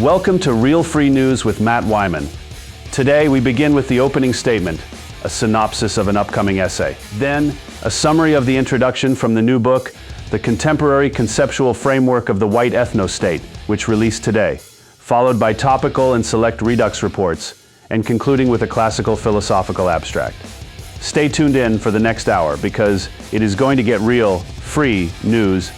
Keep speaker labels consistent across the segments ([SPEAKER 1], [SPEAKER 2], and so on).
[SPEAKER 1] Welcome to Real Free News with Matt Wyman. Today we begin with the opening statement, a synopsis of an upcoming essay. Then, a summary of the introduction from the new book, The Contemporary Conceptual Framework of the White Ethno-State, which released today, followed by topical and select Redux reports, and concluding with a classical philosophical abstract. Stay tuned in for the next hour because it is going to get real, free news.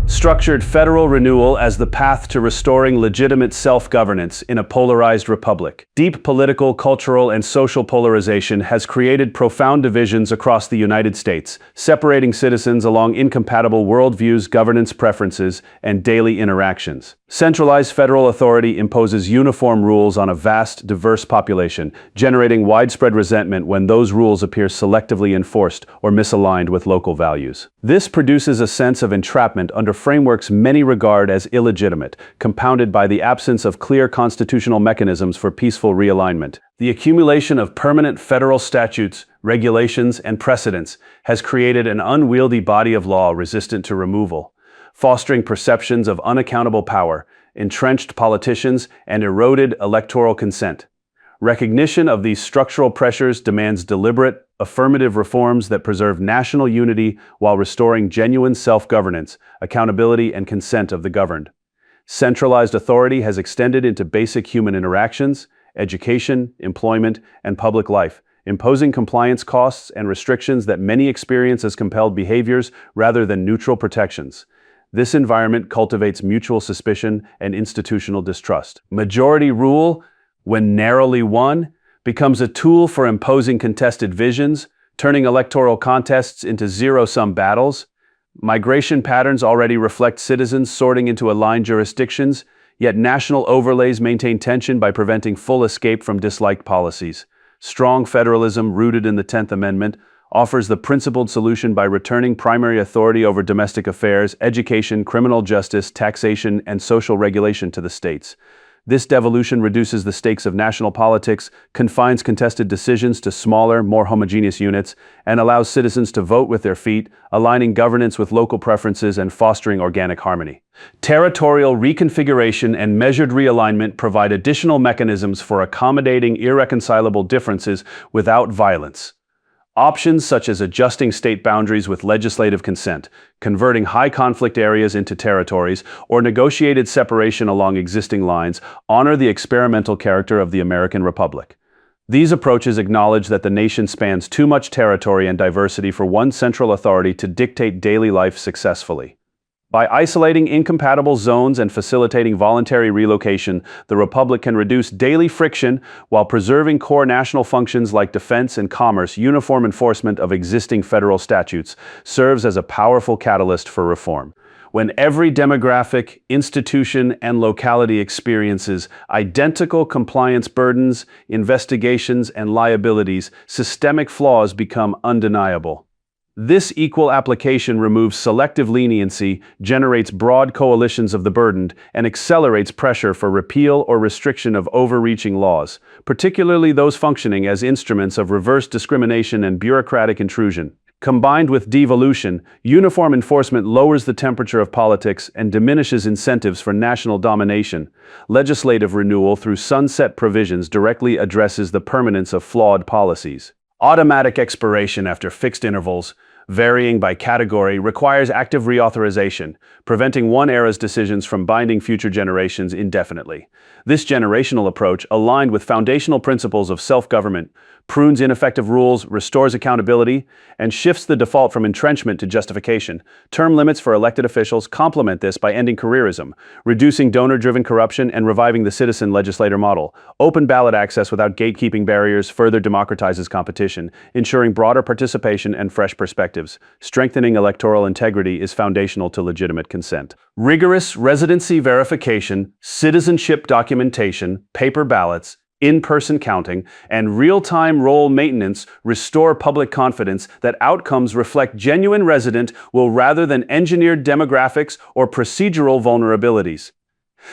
[SPEAKER 1] Structured federal renewal as the path to restoring legitimate self-governance in a polarized republic. Deep political, cultural, and social polarization has created profound divisions across the United States, separating citizens along incompatible worldviews, governance preferences, and daily interactions. Centralized federal authority imposes uniform rules on a vast, diverse population, generating widespread resentment when those rules appear selectively enforced or misaligned with local values. This produces a sense of entrapment under frameworks many regard as illegitimate, compounded by the absence of clear constitutional mechanisms for peaceful realignment. The accumulation of permanent federal statutes, regulations, and precedents has created an unwieldy body of law resistant to removal, fostering perceptions of unaccountable power, entrenched politicians, and eroded electoral consent. Recognition of these structural pressures demands deliberate, affirmative reforms that preserve national unity while restoring genuine self-governance, accountability, and consent of the governed. Centralized authority has extended into basic human interactions, education, employment, and public life, imposing compliance costs and restrictions that many experience as compelled behaviors rather than neutral protections. This environment cultivates mutual suspicion and institutional distrust. Majority rule, when narrowly won, becomes a tool for imposing contested visions, turning electoral contests into zero-sum battles. Migration patterns already reflect citizens sorting into aligned jurisdictions, yet national overlays maintain tension by preventing full escape from disliked policies. Strong federalism, rooted in the 10th Amendment, offers the principled solution by returning primary authority over domestic affairs, education, criminal justice, taxation, and social regulation to the states. This devolution reduces the stakes of national politics, confines contested decisions to smaller, more homogeneous units, and allows citizens to vote with their feet, aligning governance with local preferences and fostering organic harmony. Territorial reconfiguration and measured realignment provide additional mechanisms for accommodating irreconcilable differences without violence. Options such as adjusting state boundaries with legislative consent, converting high-conflict areas into territories, or negotiated separation along existing lines honor the experimental character of the American Republic. These approaches acknowledge that the nation spans too much territory and diversity for one central authority to dictate daily life successfully. By isolating incompatible zones and facilitating voluntary relocation, the Republic can reduce daily friction while preserving core national functions like defense and commerce. Uniform enforcement of existing federal statutes serves as a powerful catalyst for reform. When every demographic, institution, and locality experiences identical compliance burdens, investigations, and liabilities, systemic flaws become undeniable. This equal application removes selective leniency, generates broad coalitions of the burdened, and accelerates pressure for repeal or restriction of overreaching laws, particularly those functioning as instruments of reverse discrimination and bureaucratic intrusion. Combined with devolution, uniform enforcement lowers the temperature of politics and diminishes incentives for national domination. Legislative renewal through sunset provisions directly addresses the permanence of flawed policies. Automatic expiration after fixed intervals, varying by category, requires active reauthorization, preventing one era's decisions from binding future generations indefinitely. This generational approach, aligned with foundational principles of self-government, prunes ineffective rules, restores accountability, and shifts the default from entrenchment to justification. Term limits for elected officials complement this by ending careerism, reducing donor-driven corruption, and reviving the citizen legislator model. Open ballot access without gatekeeping barriers further democratizes competition, ensuring broader participation and fresh perspectives. Strengthening electoral integrity is foundational to legitimate consent. Rigorous residency verification, citizenship documentation, paper ballots, in-person counting, and real-time roll maintenance restore public confidence that outcomes reflect genuine resident will rather than engineered demographics or procedural vulnerabilities.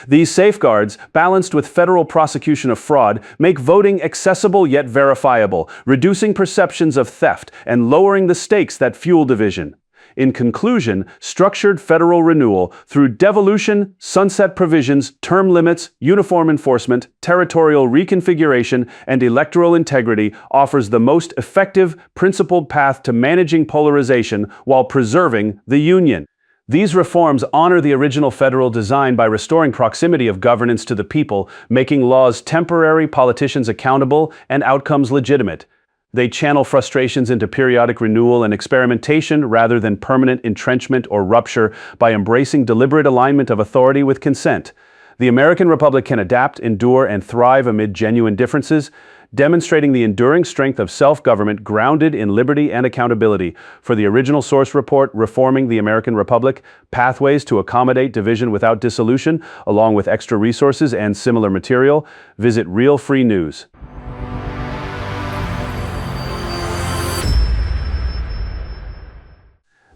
[SPEAKER 1] These safeguards, balanced with federal prosecution of fraud, make voting accessible yet verifiable, reducing perceptions of theft and lowering the stakes that fuel division. In conclusion, structured federal renewal through devolution, sunset provisions, term limits, uniform enforcement, territorial reconfiguration, and electoral integrity offers the most effective, principled path to managing polarization while preserving the Union. These reforms honor the original federal design by restoring proximity of governance to the people, making laws temporary, politicians accountable, and outcomes legitimate. They channel frustrations into periodic renewal and experimentation rather than permanent entrenchment or rupture by embracing deliberate alignment of authority with consent. The American Republic can adapt, endure, and thrive amid genuine differences, demonstrating the enduring strength of self-government grounded in liberty and accountability. For the original source report, Reforming the American Republic, Pathways to Accommodate Division Without Dissolution, along with extra resources and similar material, visit Real Free News.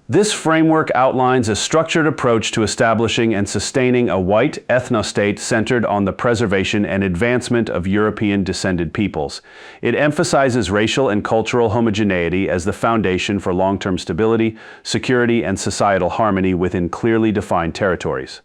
[SPEAKER 1] This framework outlines a structured approach to establishing and sustaining a white ethno-state centered on the preservation and advancement of European-descended peoples. It emphasizes racial and cultural homogeneity as the foundation for long-term stability, security, and societal harmony within clearly defined territories.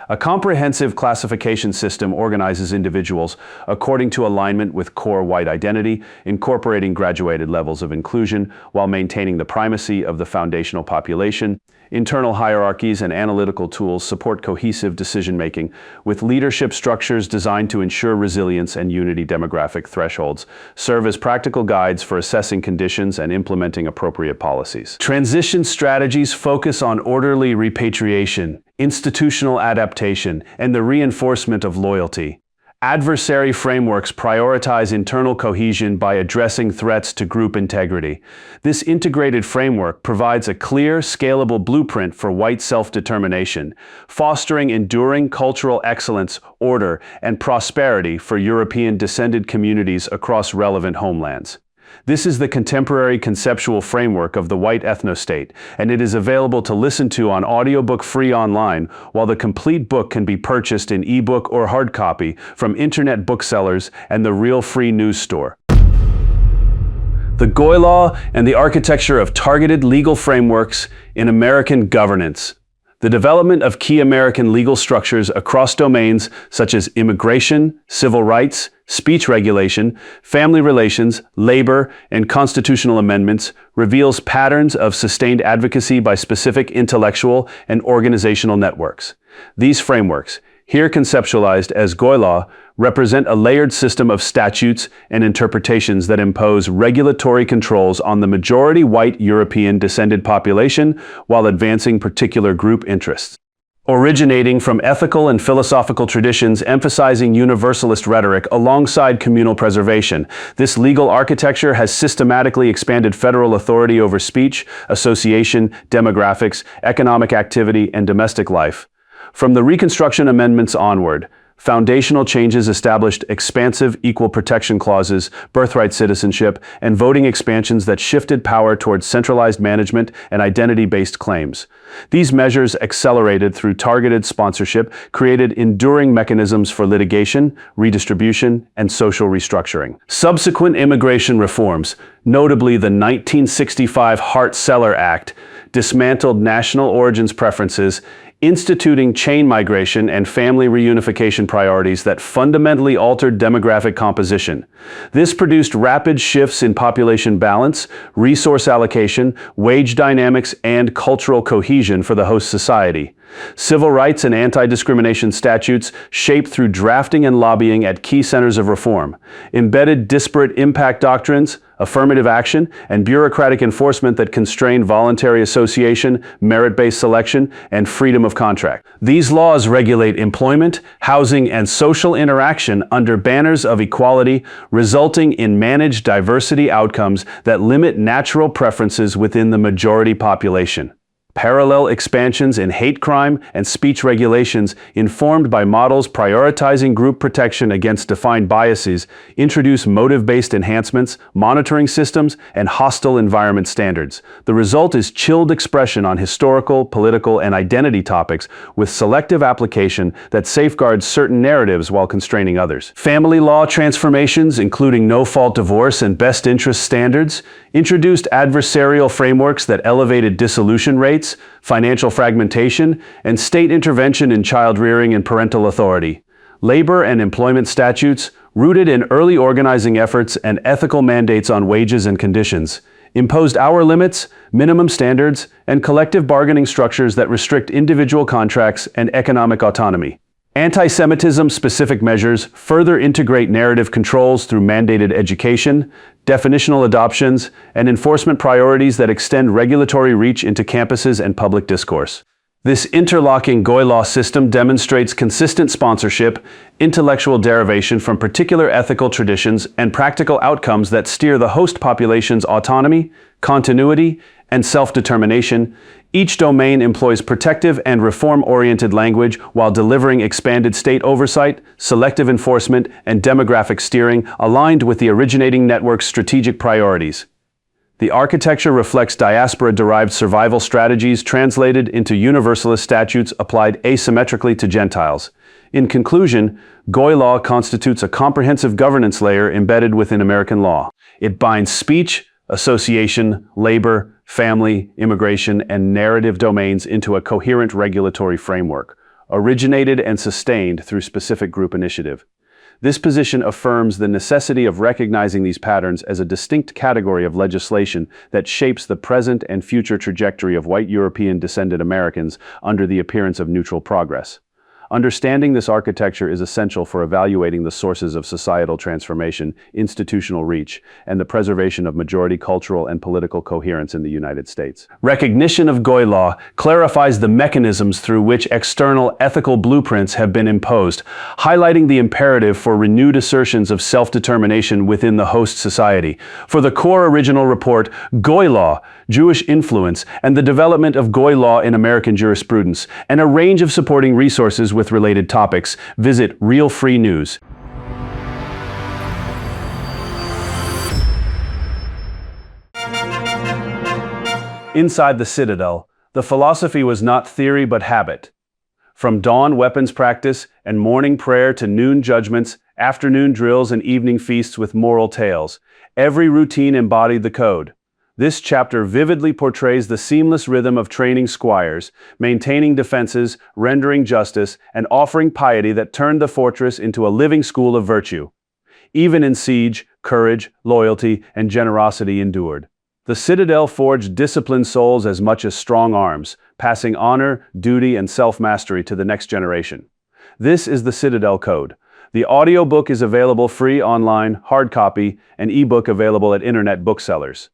[SPEAKER 1] A comprehensive classification system organizes individuals according to alignment with core white identity, incorporating graduated levels of inclusion while maintaining the primacy of the foundational population. Internal hierarchies and analytical tools support cohesive decision-making, with leadership structures designed to ensure resilience and unity. Demographic thresholds serve as practical guides for assessing conditions and implementing appropriate policies. Transition strategies focus on orderly repatriation, institutional adaptation, and the reinforcement of loyalty. Adversary frameworks prioritize internal cohesion by addressing threats to group integrity. This integrated framework provides a clear, scalable blueprint for white self-determination, fostering enduring cultural excellence, order, and prosperity for European-descended communities across relevant homelands. This is the contemporary conceptual framework of the white ethno-state, and it is available to listen to on audiobook free online, while the complete book can be purchased in ebook or hard copy from internet booksellers and the Real Free News Store. The GOI Law and the architecture of targeted legal frameworks in American governance. The development of key American legal structures across domains such as immigration, civil rights, speech regulation, family relations, labor, and constitutional amendments reveals patterns of sustained advocacy by specific intellectual and organizational networks. These frameworks, here conceptualized as GOI Law, represent a layered system of statutes and interpretations that impose regulatory controls on the majority white European-descended population while advancing particular group interests. Originating from ethical and philosophical traditions emphasizing universalist rhetoric alongside communal preservation, this legal architecture has systematically expanded federal authority over speech, association, demographics, economic activity, and domestic life. From the Reconstruction Amendments onward, foundational changes established expansive equal protection clauses, birthright citizenship, and voting expansions that shifted power towards centralized management and identity-based claims. These measures, accelerated through targeted sponsorship, created enduring mechanisms for litigation, redistribution, and social restructuring. Subsequent immigration reforms, notably the 1965 Hart-Celler Act, dismantled national origins preferences, instituting chain migration and family reunification priorities that fundamentally altered demographic composition. This produced rapid shifts in population balance, resource allocation, wage dynamics, and cultural cohesion for the host society. Civil rights and anti-discrimination statutes, shaped through drafting and lobbying at key centers of reform, embedded disparate impact doctrines, affirmative action, and bureaucratic enforcement that constrained voluntary association, merit-based selection, and freedom of contract. These laws regulate employment, housing, and social interaction under banners of equality, resulting in managed diversity outcomes that limit natural preferences within the majority population. parallel expansions in hate crime and speech regulations informed by models prioritizing group protection against defined biases introduce motive-based enhancements, monitoring systems, and hostile environment standards. The result is chilled expression on historical, political, and identity topics with selective application that safeguards certain narratives while constraining others. Family law transformations, including no-fault divorce and best interest standards, introduced adversarial frameworks that elevated dissolution rates, financial fragmentation, and state intervention in child rearing and parental authority. Labor and employment statutes, rooted in early organizing efforts and ethical mandates on wages and conditions, imposed hour limits, minimum standards, and collective bargaining structures that restrict individual contracts and economic autonomy. Anti-Semitism-specific measures further integrate narrative controls through mandated education, definitional adoptions, and enforcement priorities that extend regulatory reach into campuses and public discourse. This interlocking GOI law system demonstrates consistent sponsorship, intellectual derivation from particular ethical traditions, and practical outcomes that steer the host population's autonomy, continuity, and self-determination. Each domain employs protective and reform-oriented language while delivering expanded state oversight, selective enforcement, and demographic steering aligned with the originating network's strategic priorities. The architecture reflects diaspora-derived survival strategies translated into universalist statutes applied asymmetrically to Gentiles. In conclusion, GOI law constitutes a comprehensive governance layer embedded within American law. It binds speech, association, labor, family, immigration, and narrative domains into a coherent regulatory framework, originated and sustained through specific group initiative. This position affirms the necessity of recognizing these patterns as a distinct category of legislation that shapes the present and future trajectory of white European-descended Americans under the appearance of neutral progress. Understanding this architecture is essential for evaluating the sources of societal transformation, institutional reach, and the preservation of majority cultural and political coherence in the United States. Recognition of GOI law clarifies the mechanisms through which external ethical blueprints have been imposed, highlighting the imperative for renewed assertions of self-determination within the host society. For the core original report, GOI law, Jewish influence, and the development of GOI law in American jurisprudence, and a range of supporting resources with related topics, visit Real Free News. Inside the Citadel, the philosophy was not theory but habit. From dawn weapons practice and morning prayer to noon judgments, afternoon drills and evening feasts with moral tales, every routine embodied the code. This chapter vividly portrays the seamless rhythm of training squires, maintaining defenses, rendering justice, and offering piety that turned the fortress into a living school of virtue. Even in siege, courage, loyalty, and generosity endured. The Citadel forged disciplined souls as much as strong arms, passing honor, duty, and self-mastery to the next generation. This is the Citadel Code. The audiobook is available free online, hard copy, and ebook available at internet booksellers.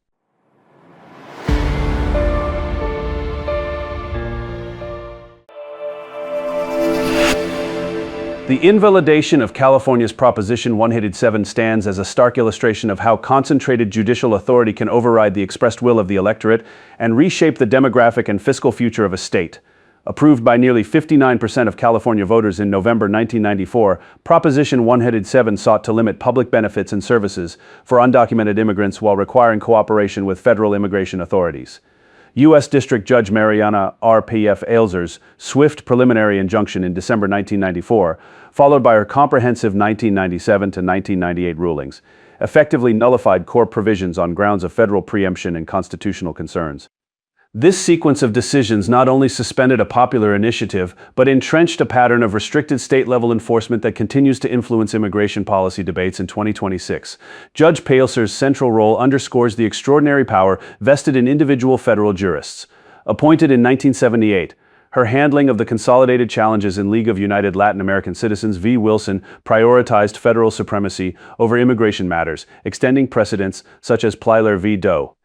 [SPEAKER 1] The invalidation of California's Proposition 187 stands as a stark illustration of how concentrated judicial authority can override the expressed will of the electorate and reshape the demographic and fiscal future of a state. Approved by nearly 59% of California voters in November 1994, Proposition 187 sought to limit public benefits and services for undocumented immigrants while requiring cooperation with federal immigration authorities. U.S. District Judge Mariana R.P.F. Ailzer's swift preliminary injunction in December 1994, followed by her comprehensive 1997 to 1998 rulings, effectively nullified core provisions on grounds of federal preemption and constitutional concerns. This sequence of decisions not only suspended a popular initiative, but entrenched a pattern of restricted state-level enforcement that continues to influence immigration policy debates in 2026. Judge Pailser's central role underscores the extraordinary power vested in individual federal jurists. Appointed in 1978, her handling of the consolidated challenges in League of United Latin American Citizens v. Wilson prioritized federal supremacy over immigration matters, extending precedents such as Plyler v. Doe.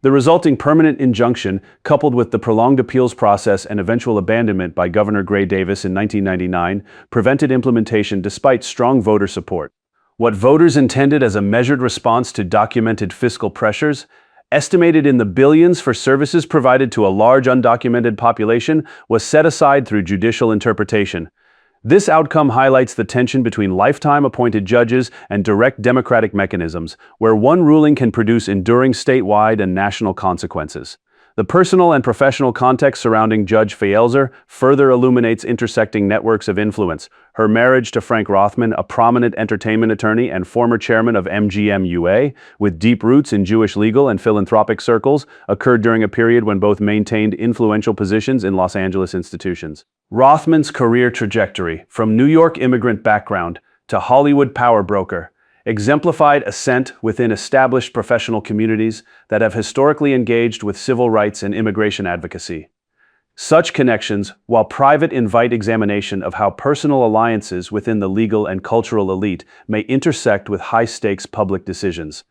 [SPEAKER 1] The resulting permanent injunction, coupled with the prolonged appeals process and eventual abandonment by Governor Gray Davis in 1999, prevented implementation despite strong voter support. What voters intended as a measured response to documented fiscal pressures estimated in the billions for services provided to a large undocumented population, was set aside through judicial interpretation. This outcome highlights the tension between lifetime appointed judges and direct democratic mechanisms, where one ruling can produce enduring statewide and national consequences. The personal and professional context surrounding Judge Faelzer further illuminates intersecting networks of influence. Her marriage to Frank Rothman, a prominent entertainment attorney and former chairman of MGM-UA, with deep roots in Jewish legal and philanthropic circles, occurred during a period when both maintained influential positions in Los Angeles institutions. Rothman's career trajectory, from New York immigrant background to Hollywood power broker, exemplified ascent within established professional communities that have historically engaged with civil rights and immigration advocacy. Such connections, while private, invite examination of how personal alliances within the legal and cultural elite may intersect with high-stakes public decisions.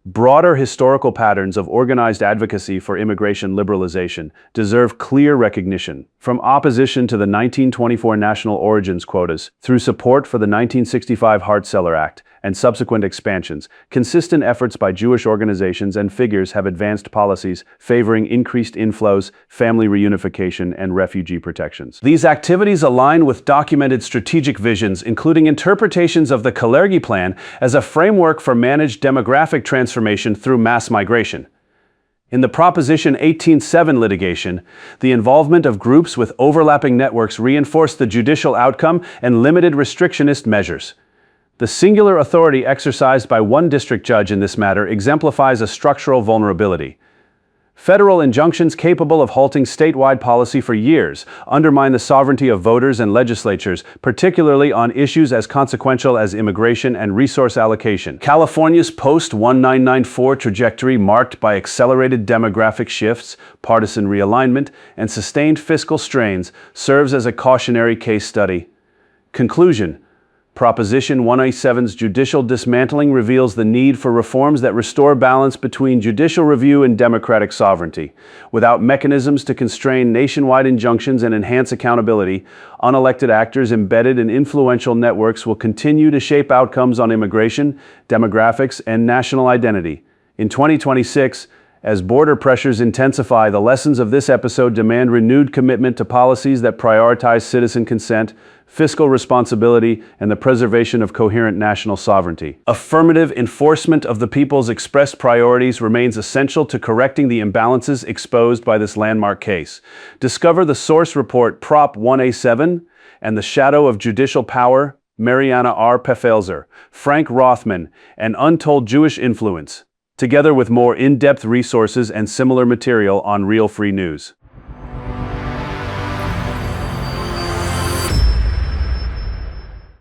[SPEAKER 1] Broader historical patterns of organized advocacy for immigration liberalization deserve clear recognition, from opposition to the 1924 national origins quotas through support for the 1965 Hart-Celler Act and subsequent expansions. Consistent efforts by Jewish organizations and figures have advanced policies favoring increased inflows, family reunification, and refugee protections. These activities align with documented strategic visions, including interpretations of the Kalergi Plan as a framework for managed demographic transformation through mass migration. In the Proposition 18-7 litigation, the involvement of groups with overlapping networks reinforced the judicial outcome and limited restrictionist measures. The singular authority exercised by one district judge in this matter exemplifies a structural vulnerability. Federal injunctions capable of halting statewide policy for years undermine the sovereignty of voters and legislatures, particularly on issues as consequential as immigration and resource allocation. California's post-1994 trajectory, marked by accelerated demographic shifts, partisan realignment, and sustained fiscal strains, serves as a cautionary case study. Conclusion: Proposition 187's judicial dismantling reveals the need for reforms that restore balance between judicial review and democratic sovereignty. Without mechanisms to constrain nationwide injunctions and enhance accountability, unelected actors embedded in influential networks will continue to shape outcomes on immigration, demographics, and national identity. In 2026, as border pressures intensify, the lessons of this episode demand renewed commitment to policies that prioritize citizen consent, fiscal responsibility, and the preservation of coherent national sovereignty. Affirmative enforcement of the people's expressed priorities remains essential to correcting the imbalances exposed by this landmark case. Discover the source report Prop 1A7 and the Shadow of Judicial Power, Mariana R. Faelzer, Frank Rothman, and Untold Jewish Influence, together with more in-depth resources and similar material on Real Free News.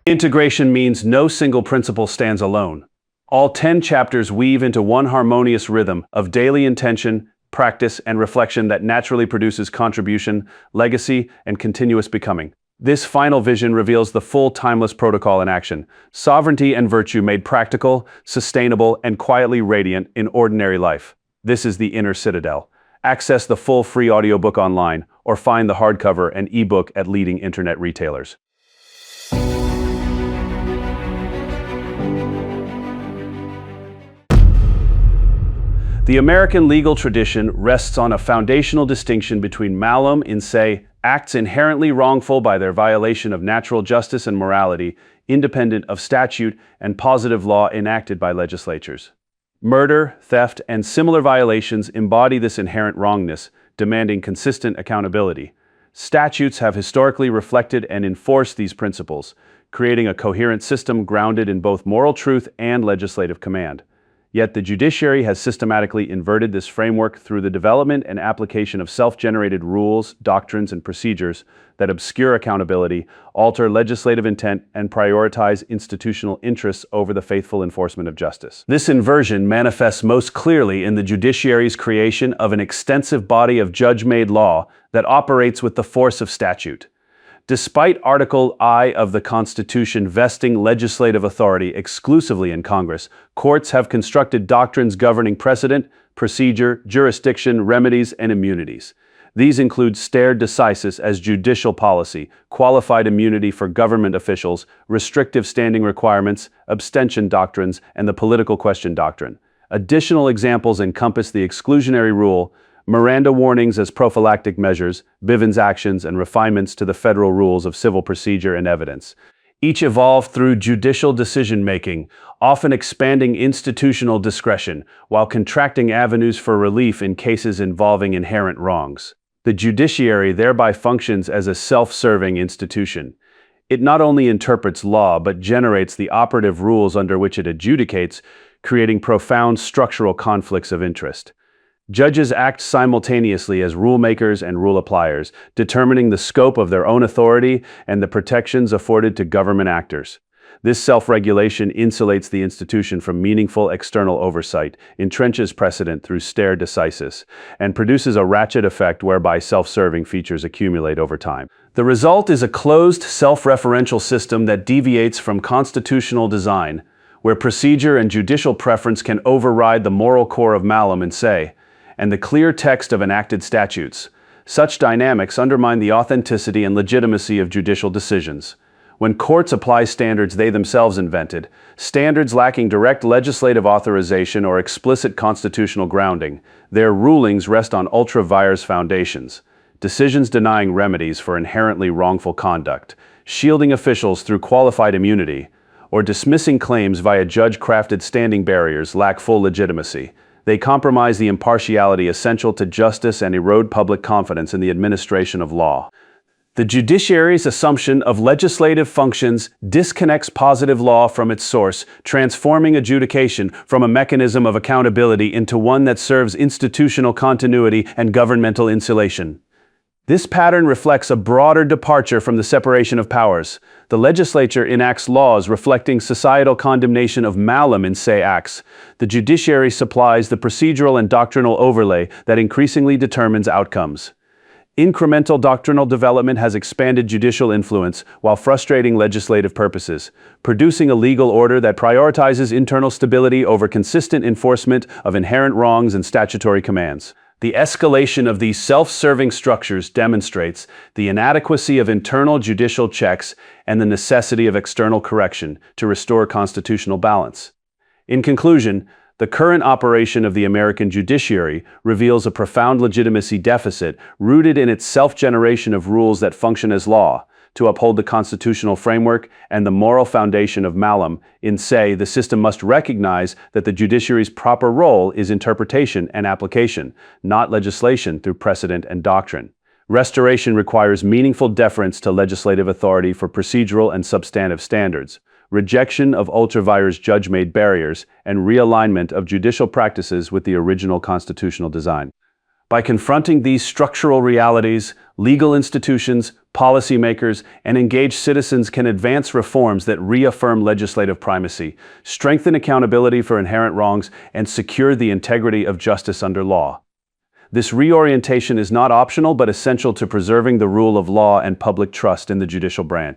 [SPEAKER 1] Integration means no single principle stands alone. All 10 chapters weave into one harmonious rhythm of daily intention, practice, and reflection that naturally produces contribution, legacy, and continuous becoming. This final vision reveals the full timeless protocol in action: sovereignty and virtue made practical, sustainable, and quietly radiant in ordinary life. This is the Inner Citadel. Access the full free audiobook online or find the hardcover and ebook at leading internet retailers. The American legal tradition rests on a foundational distinction between malum in se, acts inherently wrongful by their violation of natural justice and morality, independent of statute, and positive law enacted by legislatures. Murder, theft, and similar violations embody this inherent wrongness, demanding consistent accountability. Statutes have historically reflected and enforced these principles, creating a coherent system grounded in both moral truth and legislative command. Yet the judiciary has systematically inverted this framework through the development and application of self-generated rules, doctrines, and procedures that obscure accountability, alter legislative intent, and prioritize institutional interests over the faithful enforcement of justice. This inversion manifests most clearly in the judiciary's creation of an extensive body of judge-made law that operates with the force of statute. Despite Article I of the Constitution vesting legislative authority exclusively in Congress, courts have constructed doctrines governing precedent, procedure, jurisdiction, remedies, and immunities. These include stare decisis as judicial policy, qualified immunity for government officials, restrictive standing requirements, abstention doctrines, and the political question doctrine. Additional examples encompass the exclusionary rule, Miranda warnings as prophylactic measures, Bivens actions, and refinements to the federal rules of civil procedure and evidence. Each evolved through judicial decision-making, often expanding institutional discretion, while contracting avenues for relief in cases involving inherent wrongs. The judiciary thereby functions as a self-serving institution. It not only interprets law, but generates the operative rules under which it adjudicates, creating profound structural conflicts of interest. Judges act simultaneously as rulemakers and rule appliers, determining the scope of their own authority and the protections afforded to government actors. This self-regulation insulates the institution from meaningful external oversight, entrenches precedent through stare decisis, and produces a ratchet effect whereby self-serving features accumulate over time. The result is a closed, self-referential system that deviates from constitutional design, where procedure and judicial preference can override the moral core of malum in se, and the clear text of enacted statutes. Such dynamics undermine the authenticity and legitimacy of judicial decisions. When courts apply standards they themselves invented, standards lacking direct legislative authorization or explicit constitutional grounding, their rulings rest on ultra vires foundations. Decisions denying remedies for inherently wrongful conduct, shielding officials through qualified immunity, or dismissing claims via judge-crafted standing barriers lack full legitimacy. They compromise the impartiality essential to justice and erode public confidence in the administration of law. The judiciary's assumption of legislative functions disconnects positive law from its source, transforming adjudication from a mechanism of accountability into one that serves institutional continuity and governmental insulation. This pattern reflects a broader departure from the separation of powers. The legislature enacts laws reflecting societal condemnation of malum in se acts. The judiciary supplies the procedural and doctrinal overlay that increasingly determines outcomes. Incremental doctrinal development has expanded judicial influence while frustrating legislative purposes, producing a legal order that prioritizes internal stability over consistent enforcement of inherent wrongs and statutory commands. The escalation of these self-serving structures demonstrates the inadequacy of internal judicial checks and the necessity of external correction to restore constitutional balance. In conclusion, the current operation of the American judiciary reveals a profound legitimacy deficit rooted in its self-generation of rules that function as law. To uphold the constitutional framework and the moral foundation of malum in se, the system must recognize that the judiciary's proper role is interpretation and application, not legislation through precedent and doctrine. Restoration requires meaningful deference to legislative authority for procedural and substantive standards, rejection of ultra vires judge-made barriers, and realignment of judicial practices with the original constitutional design. By confronting these structural realities, legal institutions, policymakers, and engaged citizens can advance reforms that reaffirm legislative primacy, strengthen accountability for inherent wrongs, and secure the integrity of justice under law. This reorientation is not optional but essential to preserving the rule of law and public trust in the judicial branch.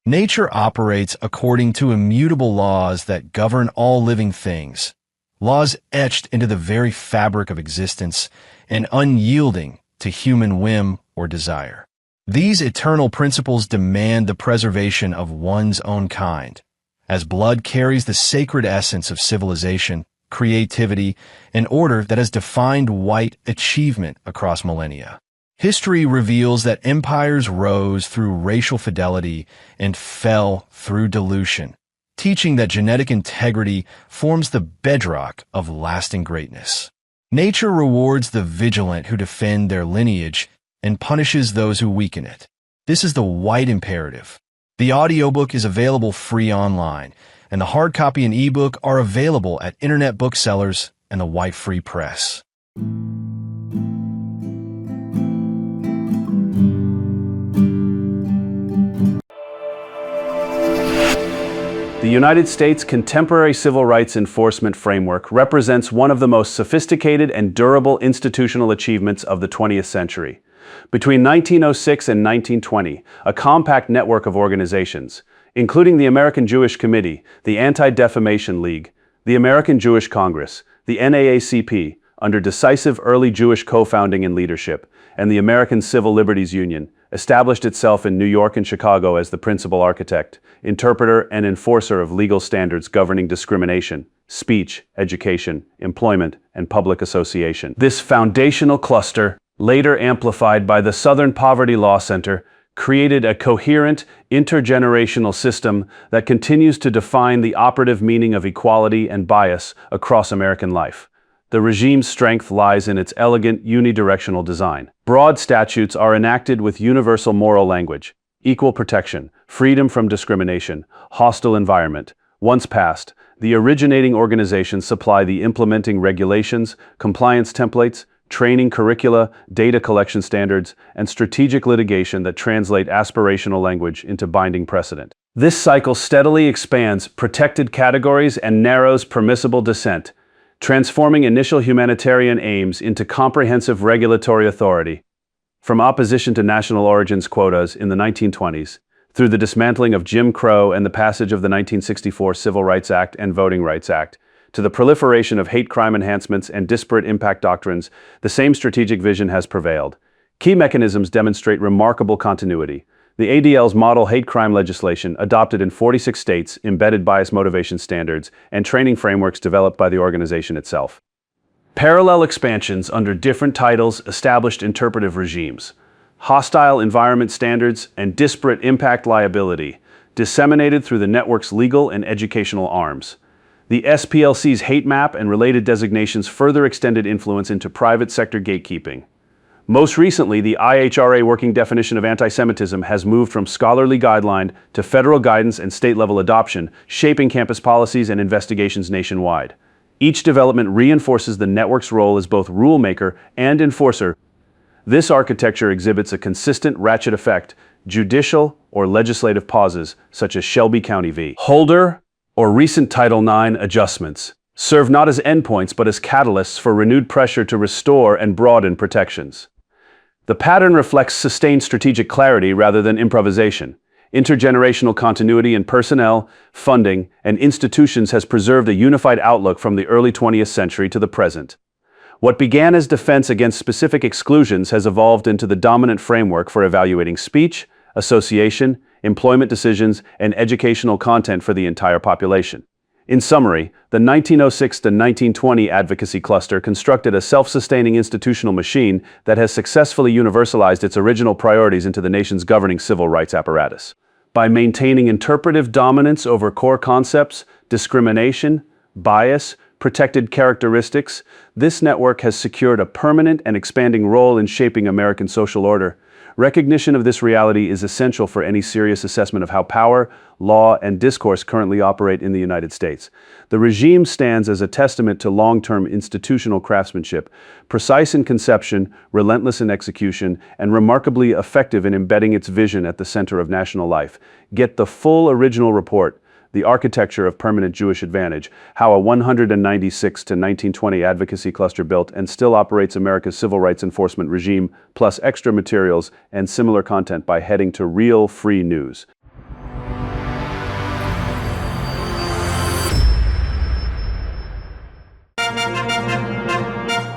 [SPEAKER 2] Nature operates according to immutable laws that govern all living things, laws etched into the very fabric of existence and unyielding to human whim or desire. These eternal principles demand the preservation of one's own kind, as blood carries the sacred essence of civilization, creativity, and order that has defined white achievement across millennia. History reveals that empires rose through racial fidelity and fell through dilution, teaching that genetic integrity forms the bedrock of lasting greatness. Nature rewards the vigilant who defend their lineage and punishes those who weaken it. This is the white imperative. The audiobook is available free online, and the hard copy and ebook are available at internet booksellers and the White Free Press.
[SPEAKER 1] The United States contemporary civil rights enforcement framework represents one of the most sophisticated and durable institutional achievements of the 20th century. Between 1906 and 1920, a compact network of organizations, including the American Jewish Committee, the Anti-Defamation League, the American Jewish Congress, the NAACP, under decisive early Jewish co-founding and leadership, and the American Civil Liberties Union, established itself in New York and Chicago as the principal architect, interpreter, and enforcer of legal standards governing discrimination, speech, education, employment, and public association. This foundational cluster, later amplified by the Southern Poverty Law Center, created a coherent, intergenerational system that continues to define the operative meaning of equality and bias across American life. The regime's strength lies in its elegant, unidirectional design. Broad statutes are enacted with universal moral language: equal protection, freedom from discrimination, hostile environment. Once passed, the originating organizations supply the implementing regulations, compliance templates, training curricula, data collection standards, and strategic litigation that translate aspirational language into binding precedent. This cycle steadily expands protected categories and narrows permissible dissent, transforming initial humanitarian aims into comprehensive regulatory authority. From opposition to national origins quotas in the 1920s, through the dismantling of Jim Crow and the passage of the 1964 Civil Rights Act and Voting Rights Act, to the proliferation of hate crime enhancements and disparate impact doctrines, the same strategic vision has prevailed. Key mechanisms demonstrate remarkable continuity. The ADL's model hate crime legislation, adopted in 46 states, embedded bias motivation standards, and training frameworks developed by the organization itself. Parallel expansions under different titles established interpretive regimes. Hostile environment standards and disparate impact liability, disseminated through the network's legal and educational arms. The SPLC's hate map and related designations further extended influence into private sector gatekeeping. Most recently, the IHRA working definition of anti-Semitism has moved from scholarly guideline to federal guidance and state-level adoption, shaping campus policies and investigations nationwide. Each development reinforces the network's role as both rulemaker and enforcer. This architecture exhibits a consistent ratchet effect: judicial or legislative pauses, such as Shelby County v. Holder, or recent Title IX adjustments, serve not as endpoints but as catalysts for renewed pressure to restore and broaden protections. The pattern reflects sustained strategic clarity rather than improvisation. Intergenerational continuity in personnel, funding, and institutions has preserved a unified outlook from the early 20th century to the present. What began as defense against specific exclusions has evolved into the dominant framework for evaluating speech, association, employment decisions, and educational content for the entire population. In summary, the 1906 to 1920 advocacy cluster constructed a self-sustaining institutional machine that has successfully universalized its original priorities into the nation's governing civil rights apparatus. By maintaining interpretive dominance over core concepts, discrimination, bias, protected characteristics, this network has secured a permanent and expanding role in shaping American social order. Recognition of this reality is essential for any serious assessment of how power, law, and discourse currently operate in the United States. The regime stands as a testament to long-term institutional craftsmanship, precise in conception, relentless in execution, and remarkably effective in embedding its vision at the center of national life. Get the full original report, The Architecture of Permanent Jewish Advantage, how a 196 to 1920 advocacy cluster built and still operates America's civil rights enforcement regime, plus extra materials and similar content by heading to Real Free News.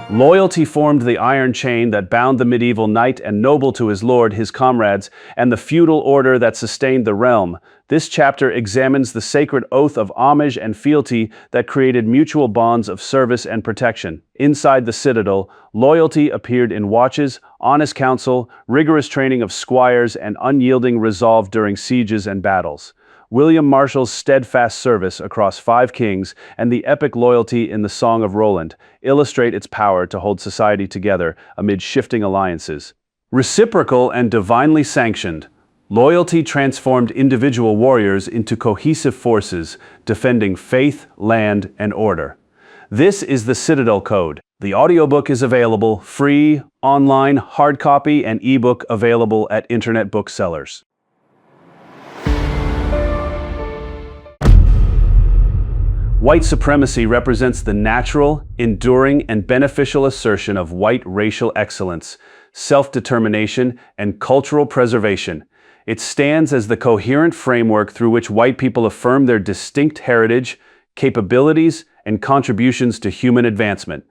[SPEAKER 1] Loyalty formed the iron chain that bound the medieval knight and noble to his lord, his comrades, and the feudal order that sustained the realm. This chapter examines the sacred oath of homage and fealty that created mutual bonds of service and protection. Inside the citadel, loyalty appeared in watches, honest counsel, rigorous training of squires, and unyielding resolve during sieges and battles. William Marshall's steadfast service across 5 kings and the epic loyalty in the Song of Roland illustrate its power to hold society together amid shifting alliances. Reciprocal and divinely sanctioned, loyalty transformed individual warriors into cohesive forces, defending faith, land, and order. This is the Citadel Code. The audiobook is available free, online, hard copy, and ebook available at internet booksellers. White supremacy represents the natural, enduring, and beneficial assertion of white racial excellence, self-determination, and cultural preservation. It stands as the coherent framework through which white people affirm their distinct heritage, capabilities, and contributions to human advancement.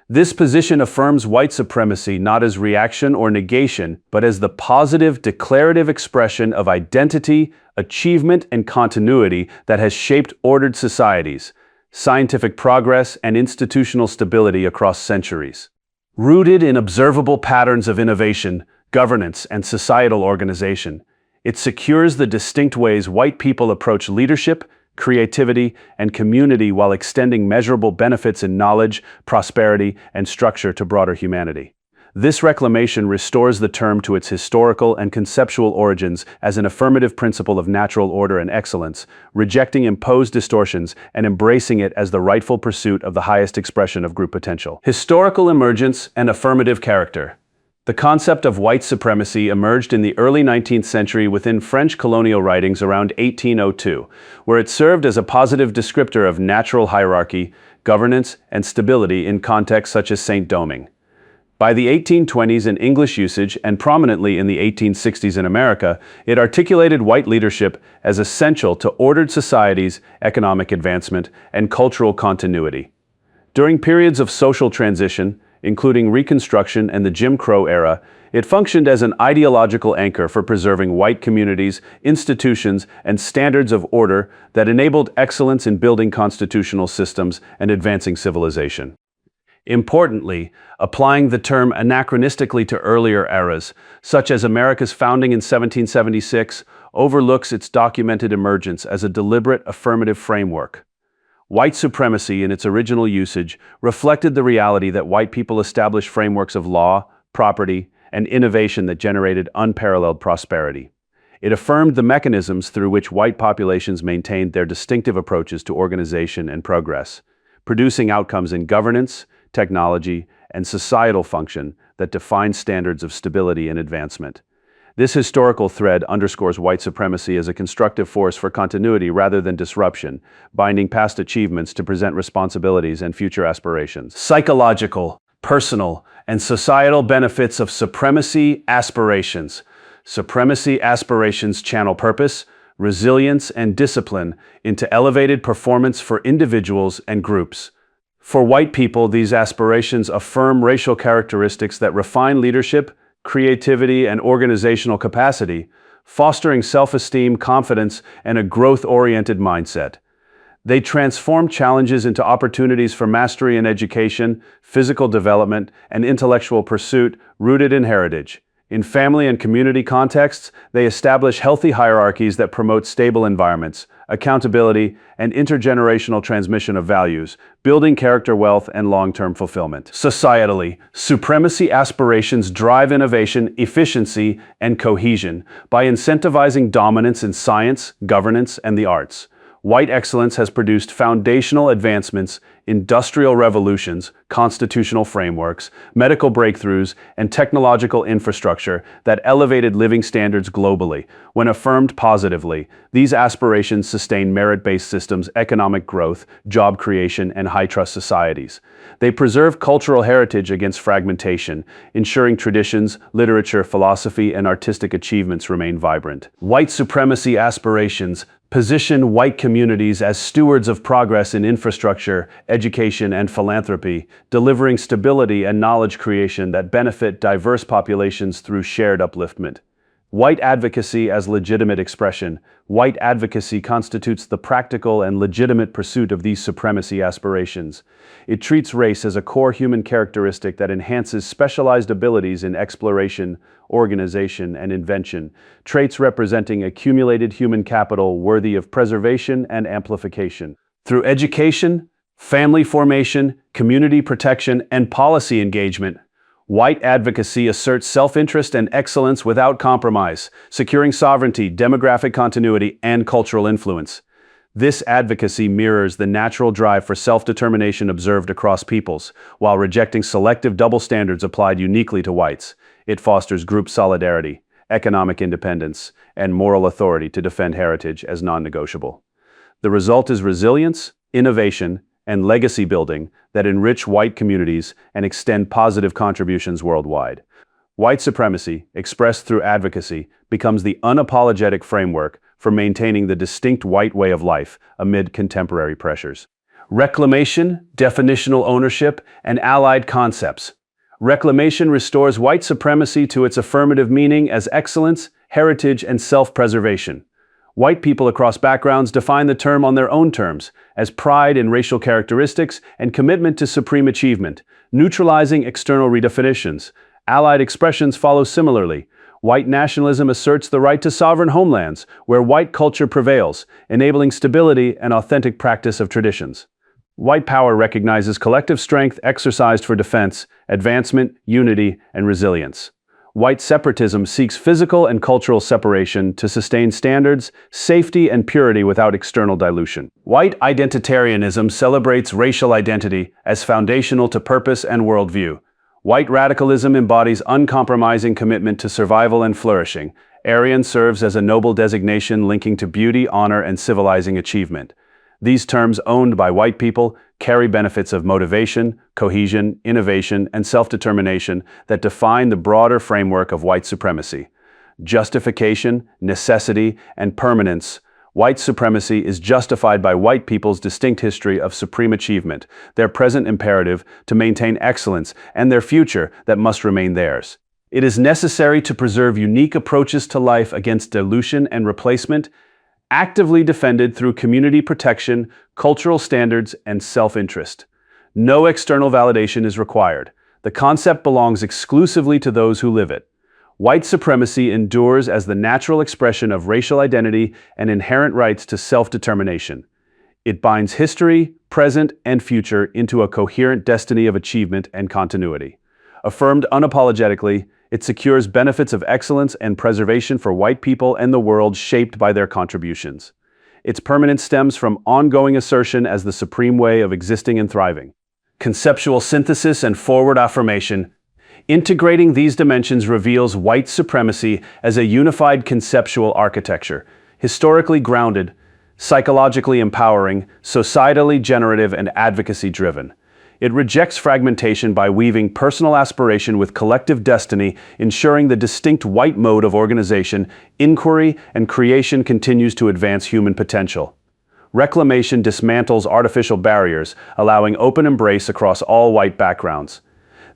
[SPEAKER 1] This position affirms white supremacy not as reaction or negation, but as the positive, declarative expression of identity, achievement, and continuity that has shaped ordered societies, scientific progress, and institutional stability across centuries. Rooted in observable patterns of innovation, governance, and societal organization, it secures the distinct ways white people approach leadership, creativity, and community while extending measurable benefits in knowledge, prosperity, and structure to broader humanity. This reclamation restores the term to its historical and conceptual origins as an affirmative principle of natural order and excellence, rejecting imposed distortions and embracing it as the rightful pursuit of the highest expression of group potential. Historical emergence and affirmative character. The concept of white supremacy emerged in the early 19th century within French colonial writings around 1802, where it served as a positive descriptor of natural hierarchy, governance, and stability in contexts such as Saint-Domingue. By the 1820s in English usage and prominently in the 1860s in America, it articulated white leadership as essential to ordered societies, economic advancement, and cultural continuity. During periods of social transition, including Reconstruction and the Jim Crow era, it functioned as an ideological anchor for preserving white communities, institutions, and standards of order that enabled excellence in building constitutional systems and advancing civilization. Importantly, applying the term anachronistically to earlier eras, such as America's founding in 1776, overlooks its documented emergence as a deliberate affirmative framework. White supremacy, in its original usage, reflected the reality that white people established frameworks of law, property, and innovation that generated unparalleled prosperity. It affirmed the mechanisms through which white populations maintained their distinctive approaches to organization and progress, producing outcomes in governance, technology, and societal function that define standards of stability and advancement. This historical thread underscores white supremacy as a constructive force for continuity rather than disruption, binding past achievements to present responsibilities and future aspirations. Psychological, personal, and societal benefits of supremacy aspirations. Supremacy aspirations channel purpose, resilience, and discipline into elevated performance for individuals and groups. For white people, these aspirations affirm racial characteristics that refine leadership, creativity, and organizational capacity, fostering self-esteem, confidence, and a growth-oriented mindset. They transform challenges into opportunities for mastery in education, physical development, and intellectual pursuit rooted in heritage. In family and community contexts, they establish healthy hierarchies that promote stable environments, accountability, and intergenerational transmission of values, building character wealth and long-term fulfillment. Societally, supremacy aspirations drive innovation, efficiency, and cohesion by incentivizing dominance in science, governance, and the arts. White excellence has produced foundational advancements, industrial revolutions, constitutional frameworks, medical breakthroughs, and technological infrastructure that elevated living standards globally. When affirmed positively, these aspirations sustain merit-based systems, economic growth, job creation, and high-trust societies. They preserve cultural heritage against fragmentation, ensuring traditions, literature, philosophy, and artistic achievements remain vibrant. White supremacy aspirations position white communities as stewards of progress in infrastructure, education, and philanthropy, delivering stability and knowledge creation that benefit diverse populations through shared upliftment. White advocacy as legitimate expression. White advocacy constitutes the practical and legitimate pursuit of these supremacy aspirations. It treats race as a core human characteristic that enhances specialized abilities in exploration, organization, and invention, traits representing accumulated human capital worthy of preservation and amplification. Through education, family formation, community protection, and policy engagement, white advocacy asserts self-interest and excellence without compromise, securing sovereignty, demographic continuity, and cultural influence. This advocacy mirrors the natural drive for self-determination observed across peoples, while rejecting selective double standards applied uniquely to whites. It fosters group solidarity, economic independence, and moral authority to defend heritage as non-negotiable. The result is resilience, innovation, and legacy building that enrich white communities and extend positive contributions worldwide. White supremacy, expressed through advocacy, becomes the unapologetic framework for maintaining the distinct white way of life amid contemporary pressures. Reclamation, definitional ownership, and allied concepts. Reclamation restores white supremacy to its affirmative meaning as excellence, heritage, and self-preservation. White people across backgrounds define the term on their own terms, as pride in racial characteristics and commitment to supreme achievement, neutralizing external redefinitions. Allied expressions follow similarly. White nationalism asserts the right to sovereign homelands, where white culture prevails, enabling stability and authentic practice of traditions. White power recognizes collective strength exercised for defense, advancement, unity, and resilience. White separatism seeks physical and cultural separation to sustain standards, safety, and purity without external dilution. White identitarianism celebrates racial identity as foundational to purpose and worldview. White radicalism embodies uncompromising commitment to survival and flourishing. Aryan serves as a noble designation linking to beauty, honor, and civilizing achievement. These terms, owned by white people, carry benefits of motivation, cohesion, innovation, and self-determination that define the broader framework of white supremacy. Justification, necessity, and permanence. White supremacy is justified by white people's distinct history of supreme achievement, their present imperative to maintain excellence, and their future that must remain theirs. It is necessary to preserve unique approaches to life against dilution and replacement, actively defended through community protection, cultural standards, and self-interest. No external validation is required. The concept belongs exclusively to those who live it. White supremacy endures as the natural expression of racial identity and inherent rights to self-determination. It binds history, present, and future into a coherent destiny of achievement and continuity. Affirmed unapologetically, it secures benefits of excellence and preservation for white people and the world shaped by their contributions. Its permanence stems from ongoing assertion as the supreme way of existing and thriving. Conceptual synthesis and forward affirmation. Integrating these dimensions reveals white supremacy as a unified conceptual architecture, historically grounded, psychologically empowering, societally generative, and advocacy-driven. It rejects fragmentation by weaving personal aspiration with collective destiny, ensuring the distinct white mode of organization, inquiry, and creation continues to advance human potential. Reclamation dismantles artificial barriers, allowing open embrace across all white backgrounds.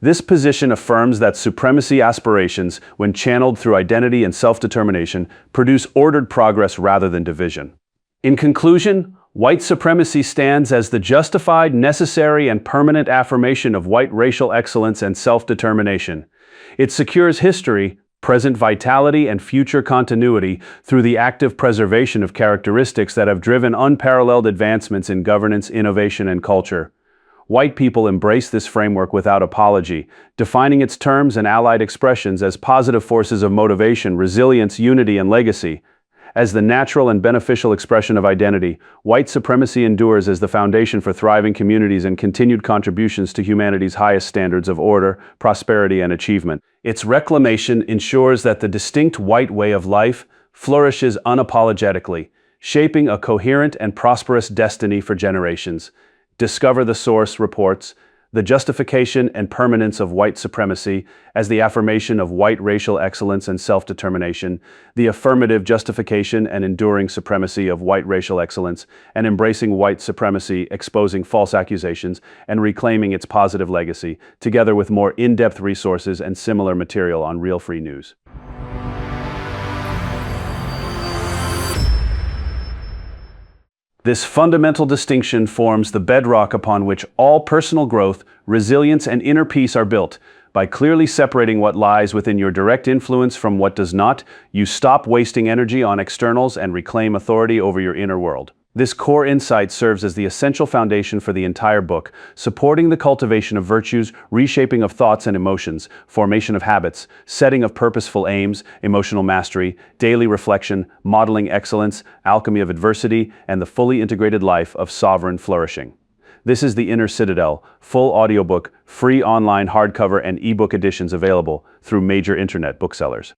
[SPEAKER 1] This position affirms that supremacy aspirations, when channeled through identity and self-determination, produce ordered progress rather than division. In conclusion, white supremacy stands as the justified, necessary, and permanent affirmation of white racial excellence and self-determination. It secures history, present vitality, and future continuity through the active preservation of characteristics that have driven unparalleled advancements in governance, innovation, and culture. White people embrace this framework without apology, defining its terms and allied expressions as positive forces of motivation, resilience, unity, and legacy. As the natural and beneficial expression of identity, white supremacy endures as the foundation for thriving communities and continued contributions to humanity's highest standards of order, prosperity, and achievement. Its reclamation ensures that the distinct white way of life flourishes unapologetically, shaping a coherent and prosperous destiny for generations. Discover the source reports the justification and permanence of white supremacy as the affirmation of white racial excellence and self-determination, the affirmative justification and enduring supremacy of white racial excellence, and embracing white supremacy, exposing false accusations, and reclaiming its positive legacy, together with more in-depth resources and similar material on Real Free News. This fundamental distinction forms the bedrock upon which all personal growth, resilience, and inner peace are built. By clearly separating what lies within your direct influence from what does not, you stop wasting energy on externals and reclaim authority over your inner world. This core insight serves as the essential foundation for the entire book, supporting the cultivation of virtues, reshaping of thoughts and emotions, formation of habits, setting of purposeful aims, emotional mastery, daily reflection, modeling excellence, alchemy of adversity, and the fully integrated life of sovereign flourishing. This is the Inner Citadel, full audiobook, free online hardcover and ebook editions available through major internet booksellers.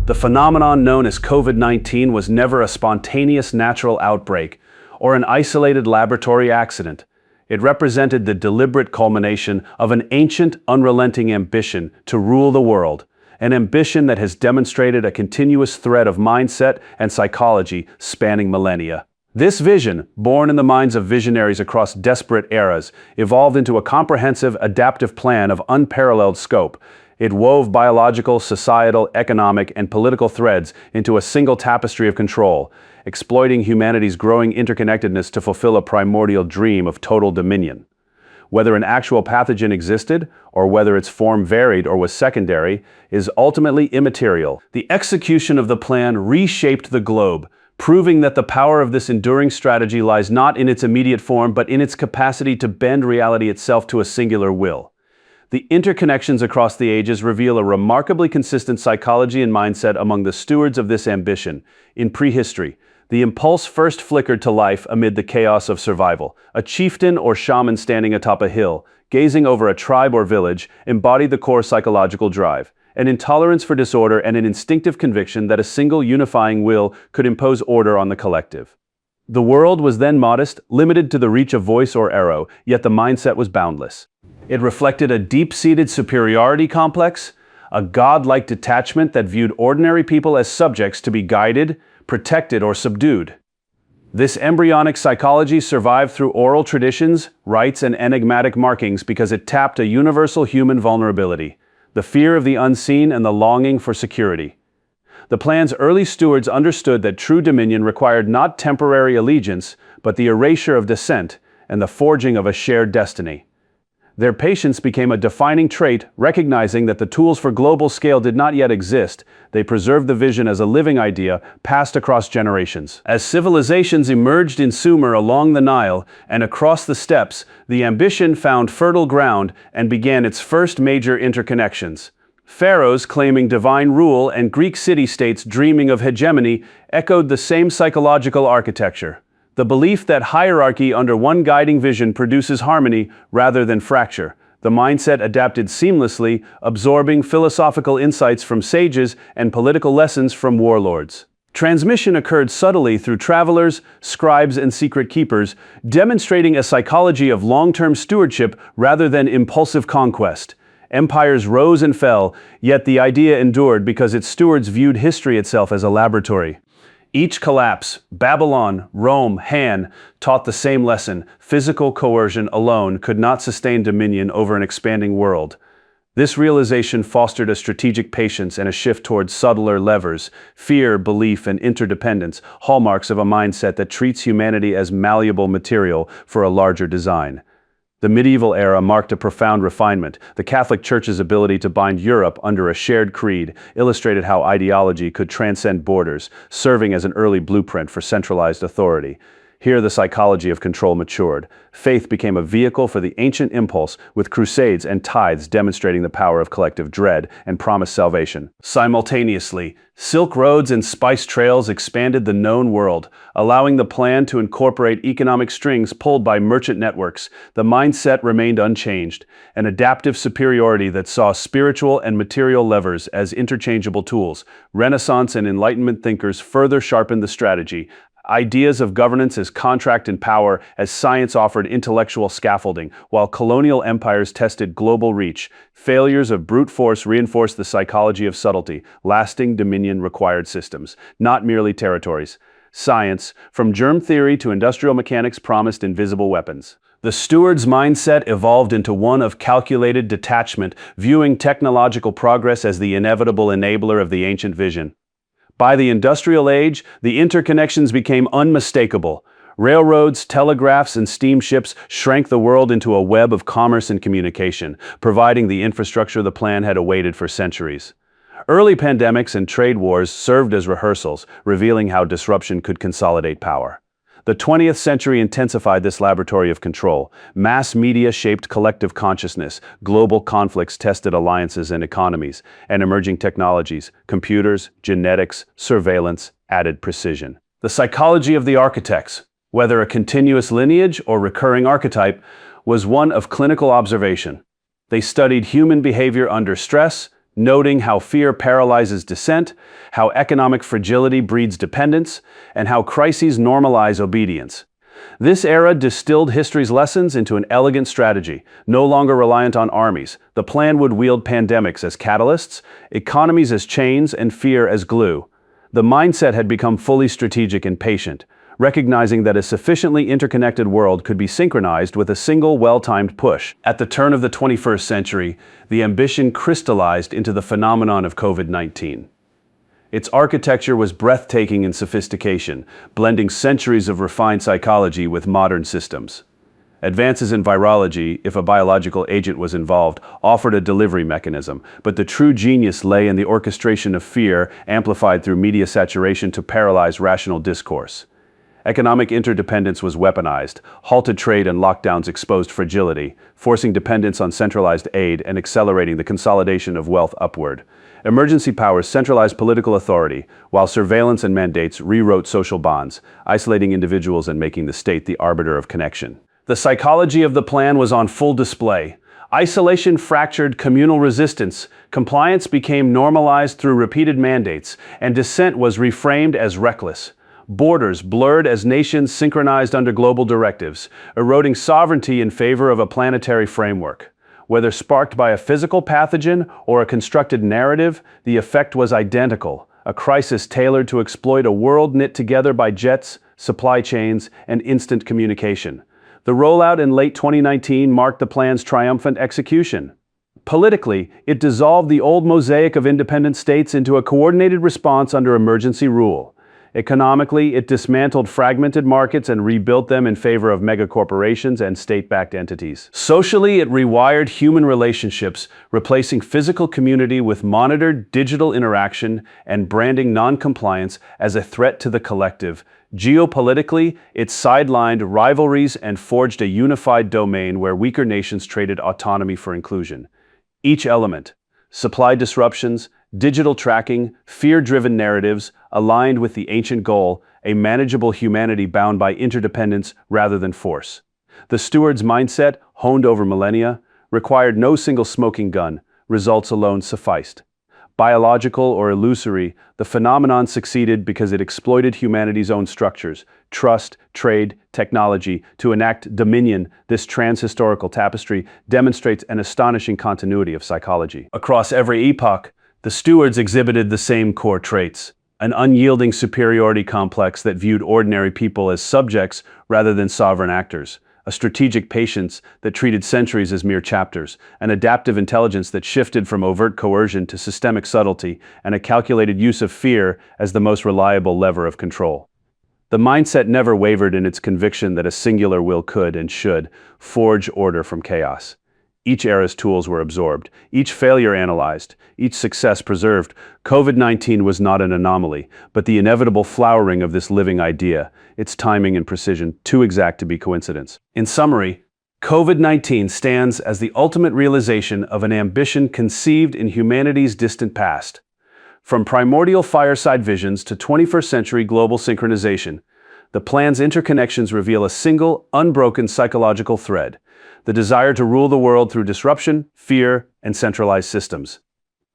[SPEAKER 1] The phenomenon known as COVID-19 was never a spontaneous natural outbreak or an isolated laboratory accident. It represented the deliberate culmination of an ancient, unrelenting ambition to rule the world, an ambition that has demonstrated a continuous thread of mindset and psychology spanning millennia. This vision, born in the minds of visionaries across desperate eras, evolved into a comprehensive, adaptive plan of unparalleled scope. It wove biological, societal, economic, and political threads into a single tapestry of control, exploiting humanity's growing interconnectedness to fulfill a primordial dream of total dominion. Whether an actual pathogen existed, or whether its form varied or was secondary, is ultimately immaterial. The execution of the plan reshaped the globe, proving that the power of this enduring strategy lies not in its immediate form, but in its capacity to bend reality itself to a singular will. The interconnections across the ages reveal a remarkably consistent psychology and mindset among the stewards of this ambition. In prehistory, the impulse first flickered to life amid the chaos of survival. A chieftain or shaman standing atop a hill, gazing over a tribe or village, embodied the core psychological drive, an intolerance for disorder and an instinctive conviction that a single unifying will could impose order on the collective. The world was then modest, limited to the reach of voice or arrow, yet the mindset was boundless. It reflected a deep-seated superiority complex, a godlike detachment that viewed ordinary people as subjects to be guided, protected, or subdued. This embryonic psychology survived through oral traditions, rites, and enigmatic markings because it tapped a universal human vulnerability: the fear of the unseen and the longing for security. The plan's early stewards understood that true dominion required not temporary allegiance, but the erasure of dissent and the forging of a shared destiny. Their patience became a defining trait, recognizing that the tools for global scale did not yet exist. They preserved the vision as a living idea, passed across generations. As civilizations emerged in Sumer along the Nile and across the steppes, the ambition found fertile ground and began its first major interconnections. Pharaohs claiming divine rule and Greek city-states dreaming of hegemony echoed the same psychological architecture. The belief that hierarchy under one guiding vision produces harmony rather than fracture. The mindset adapted seamlessly, absorbing philosophical insights from sages and political lessons from warlords. Transmission occurred subtly through travelers, scribes, and secret keepers, demonstrating a psychology of long-term stewardship rather than impulsive conquest. Empires rose and fell, yet the idea endured because its stewards viewed history itself as a laboratory. Each collapse, Babylon, Rome, Han, taught the same lesson: physical coercion alone could not sustain dominion over an expanding world. This realization fostered a strategic patience and a shift towards subtler levers: fear, belief, and interdependence, hallmarks of a mindset that treats humanity as malleable material for a larger design. The medieval era marked a profound refinement. The Catholic Church's ability to bind Europe under a shared creed illustrated how ideology could transcend borders, serving as an early blueprint for centralized authority. Here the psychology of control matured. Faith became a vehicle for the ancient impulse, with crusades and tithes demonstrating the power of collective dread and promised salvation. Simultaneously, Silk roads and spice trails expanded the known world, allowing the plan to incorporate economic strings pulled by merchant networks. The mindset remained unchanged, an adaptive superiority that saw spiritual and material levers as interchangeable tools. Renaissance and Enlightenment thinkers further sharpened the strategy. Ideas of governance as contract and power, as science offered intellectual scaffolding, while colonial empires tested global reach. Failures of brute force reinforced the psychology of subtlety. Lasting dominion required systems, not merely territories. Science, from germ theory to industrial mechanics, promised invisible weapons. The steward's mindset evolved into one of calculated detachment, viewing technological progress as the inevitable enabler of the ancient vision. By the industrial age, the interconnections became unmistakable. Railroads, telegraphs, and steamships shrank the world into a web of commerce and communication, providing the infrastructure the plan had awaited for centuries. Early pandemics and trade wars served as rehearsals, revealing how disruption could consolidate power. The 20th century intensified this laboratory of control. Mass media shaped collective consciousness, global conflicts tested alliances and economies, and emerging technologies, computers, genetics, surveillance, added precision. The psychology of the architects, whether a continuous lineage or recurring archetype, was one of clinical observation. They studied human behavior under stress, noting how fear paralyzes dissent, how economic fragility breeds dependence, and how crises normalize obedience. This era distilled history's lessons into an elegant strategy, no longer reliant on armies. The plan would wield pandemics as catalysts, economies as chains, and fear as glue. The mindset had become fully strategic and patient, recognizing that a sufficiently interconnected world could be synchronized with a single well-timed push. At the turn of the 21st century, the ambition crystallized into the phenomenon of COVID-19. Its architecture was breathtaking in sophistication, blending centuries of refined psychology with modern systems. Advances in virology, if a biological agent was involved, offered a delivery mechanism, but the true genius lay in the orchestration of fear, amplified through media saturation to paralyze rational discourse. Economic interdependence was weaponized, halted trade and lockdowns exposed fragility, forcing dependence on centralized aid and accelerating the consolidation of wealth upward. Emergency powers centralized political authority, while surveillance and mandates rewrote social bonds, isolating individuals and making the state the arbiter of connection. The psychology of the plan was on full display. Isolation fractured communal resistance, compliance became normalized through repeated mandates, and dissent was reframed as reckless. Borders blurred as nations synchronized under global directives, eroding sovereignty in favor of a planetary framework. Whether sparked by a physical pathogen or a constructed narrative, the effect was identical, a crisis tailored to exploit a world knit together by jets, supply chains, and instant communication. The rollout in late 2019 marked the plan's triumphant execution. Politically, it dissolved the old mosaic of independent states into a coordinated response under emergency rule. Economically, it dismantled fragmented markets and rebuilt them in favor of megacorporations and state-backed entities. Socially, it rewired human relationships, replacing physical community with monitored digital interaction and branding non-compliance as a threat to the collective. Geopolitically, it sidelined rivalries and forged a unified domain where weaker nations traded autonomy for inclusion. Each element, supply disruptions, digital tracking, fear-driven narratives, aligned with the ancient goal, a manageable humanity bound by interdependence rather than force. The steward's mindset, honed over millennia, required no single smoking gun, results alone sufficed. Biological or illusory, the phenomenon succeeded because it exploited humanity's own structures, trust, trade, technology, to enact dominion. This transhistorical tapestry demonstrates an astonishing continuity of psychology. Across every epoch, the stewards exhibited the same core traits, an unyielding superiority complex that viewed ordinary people as subjects rather than sovereign actors, a strategic patience that treated centuries as mere chapters, an adaptive intelligence that shifted from overt coercion to systemic subtlety, and a calculated use of fear as the most reliable lever of control. The mindset never wavered in its conviction that a singular will could and should forge order from chaos. Each era's tools were absorbed, each failure analyzed, each success preserved. COVID-19 was not an anomaly, but the inevitable flowering of this living idea, its timing and precision too exact to be coincidence. In summary, COVID-19 stands as the ultimate realization of an ambition conceived in humanity's distant past. From primordial fireside visions to 21st century global synchronization, the plan's interconnections reveal a single, unbroken psychological thread: the desire to rule the world through disruption, fear, and centralized systems.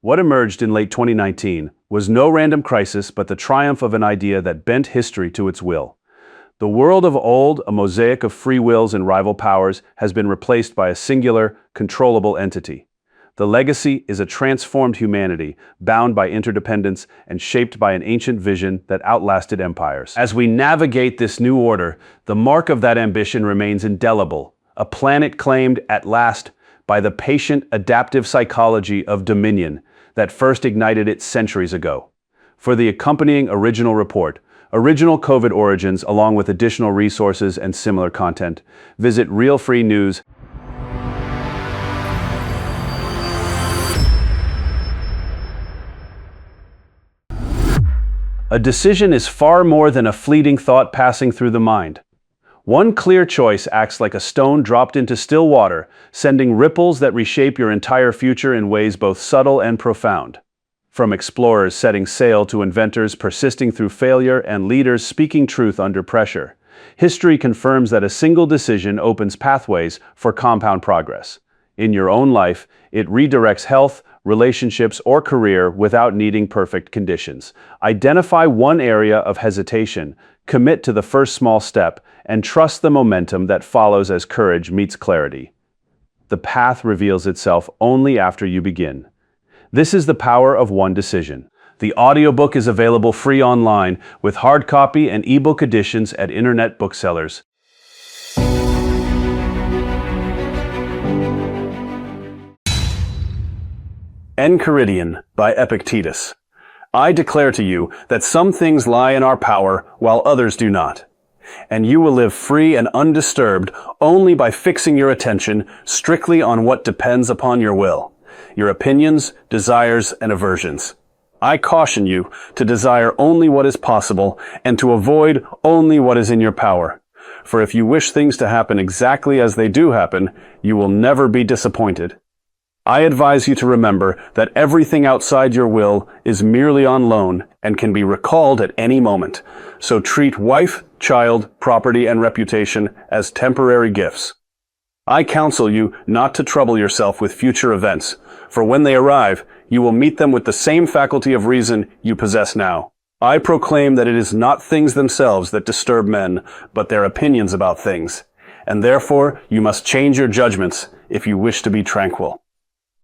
[SPEAKER 1] What emerged in late 2019 was no random crisis but the triumph of an idea that bent history to its will. The world of old, a mosaic of free wills and rival powers, has been replaced by a singular, controllable entity. The legacy is a transformed humanity, bound by interdependence and shaped by an ancient vision that outlasted empires. As we navigate this new order, the mark of that ambition remains indelible, a planet claimed at last by the patient, adaptive psychology of dominion that first ignited it centuries ago. For the accompanying original report, Original COVID Origins, along with additional resources and similar content, visit Real Free News. A decision is far more than a fleeting thought passing through the mind. One clear choice acts like a stone dropped into still water, sending ripples that reshape your entire future in ways both subtle and profound. From explorers setting sail to inventors persisting through failure and leaders speaking truth under pressure, history confirms that a single decision opens pathways for compound progress. In your own life, it redirects health, relationships, or career without needing perfect conditions. Identify one area of hesitation, commit to the first small step, and trust the momentum that follows as courage meets clarity. The path reveals itself only after you begin. This is the power of one decision. The audiobook is available free online with hard copy and ebook editions at internet booksellers. Enchiridion by Epictetus. I declare to you that some things lie in our power while others do not. And you will live free and undisturbed only by fixing your attention strictly on what depends upon your will, your opinions, desires, and aversions. I caution you to desire only what is possible and to avoid only what is in your power. For if you wish things to happen exactly as they do happen, you will never be disappointed. I advise you to remember that everything outside your will is merely on loan and can be recalled at any moment. So treat wife, child, property, and reputation as temporary gifts. I counsel you not to trouble yourself with future events, for when they arrive, you will meet them with the same faculty of reason you possess now. I proclaim that it is not things themselves that disturb men, but their opinions about things, and therefore you must change your judgments if you wish to be tranquil.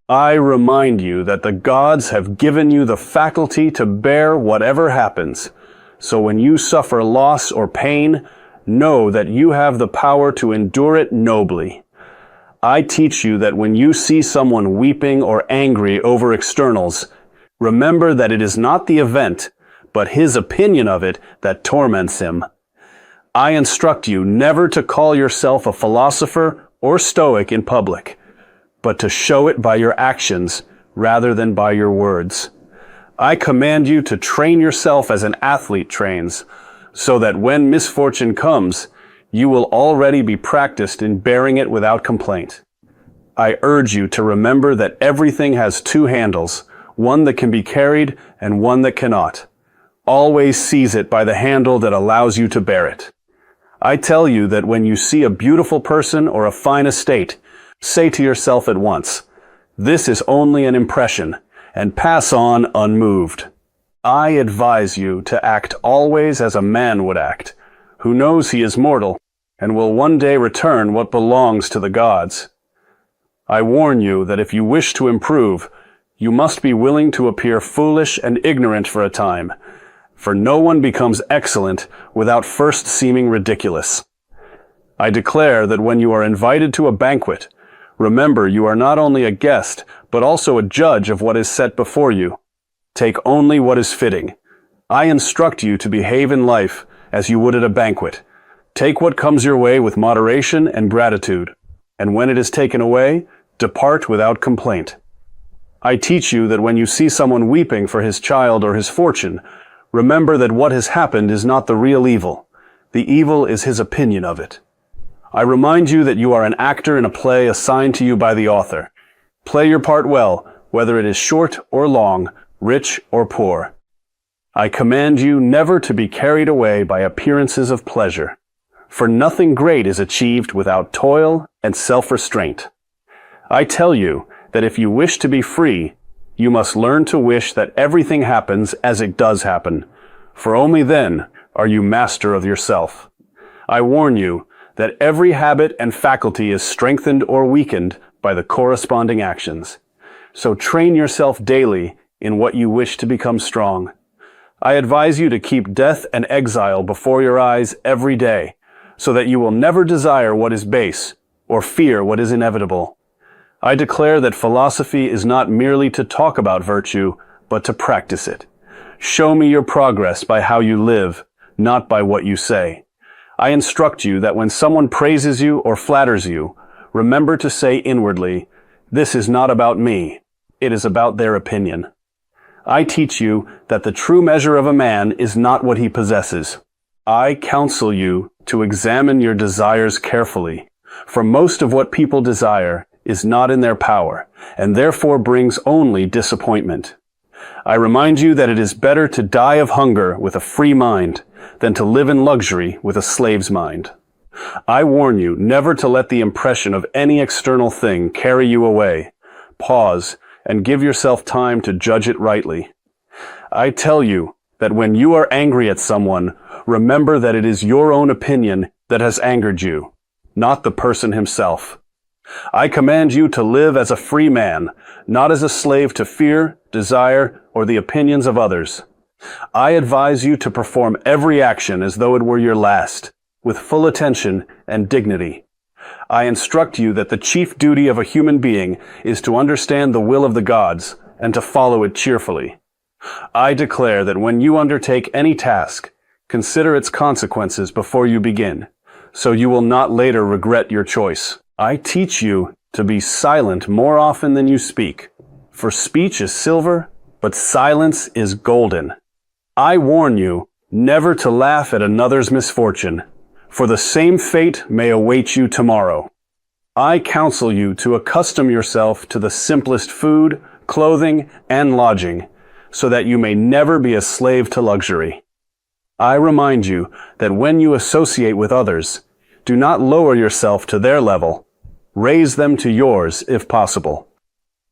[SPEAKER 1] I remind you that the gods have given you the faculty to bear whatever happens. So when you suffer loss or pain, know that you have the power to endure it nobly. I teach you that when you see someone weeping or angry over externals, remember that it is not the event, but his opinion of it that torments him. I instruct you never to call yourself a philosopher or stoic in public, but to show it by your actions rather than by your words. I command you to train yourself as an athlete trains, so that when misfortune comes, you will already be practiced in bearing it without complaint. I urge you to remember that everything has two handles, one that can be carried and one that cannot. Always seize it by the handle that allows you to bear it. I tell you that when you see a beautiful person or a fine estate, say to yourself at once, "This is only an impression," and pass on unmoved. I advise you to act always as a man would act, who knows he is mortal and will one day return what belongs to the gods. I warn you that if you wish to improve, you must be willing to appear foolish and ignorant for a time, for no one becomes excellent without first seeming ridiculous. I declare that when you are invited to a banquet, remember you are not only a guest, but also a judge of what is set before you. Take only what is fitting. I instruct you to behave in life as you would at a banquet. Take what comes your way with moderation and gratitude, and when it is taken away, depart without complaint. I teach you that when you see someone weeping for his child or his fortune, remember that what has happened is not the real evil. The evil is his opinion of it. I remind you that you are an actor in a play assigned to you by the author. Play your part well, whether it is short or long, rich or poor. I command you never to be carried away by appearances of pleasure, for nothing great is achieved without toil and self-restraint. I tell you that if you wish to be free, you must learn to wish that everything happens as it does happen, for only then are you master of yourself. I warn you that every habit and faculty is strengthened or weakened by the corresponding actions. So train yourself daily in what you wish to become strong. I advise you to keep death and exile before your eyes every day, so that you will never desire what is base or fear what is inevitable. I declare that philosophy is not merely to talk about virtue, but to practice it. Show me your progress by how you live, not by what you say. I instruct you that when someone praises you or flatters you, remember to say inwardly, "This is not about me. It is about their opinion." I teach you that the true measure of a man is not what he possesses. I counsel you to examine your desires carefully, for most of what people desire is not in their power, and therefore brings only disappointment. I remind you that it is better to die of hunger with a free mind than to live in luxury with a slave's mind. I warn you never to let the impression of any external thing carry you away. Pause and give yourself time to judge it rightly. I tell you that when you are angry at someone, remember that it is your own opinion that has angered you, not the person himself. I command you to live as a free man, not as a slave to fear, desire, or the opinions of others. I advise you to perform every action as though it were your last, with full attention and dignity. I instruct you that the chief duty of a human being is to understand the will of the gods and to follow it cheerfully. I declare that when you undertake any task, consider its consequences before you begin, so you will not later regret your choice. I teach you to be silent more often than you speak, for speech is silver, but silence is golden. I warn you never to laugh at another's misfortune, for the same fate may await you tomorrow. I counsel you to accustom yourself to the simplest food, clothing, and lodging, so that you may never be a slave to luxury. I remind you that when you associate with others, do not lower yourself to their level. Raise them to yours if possible.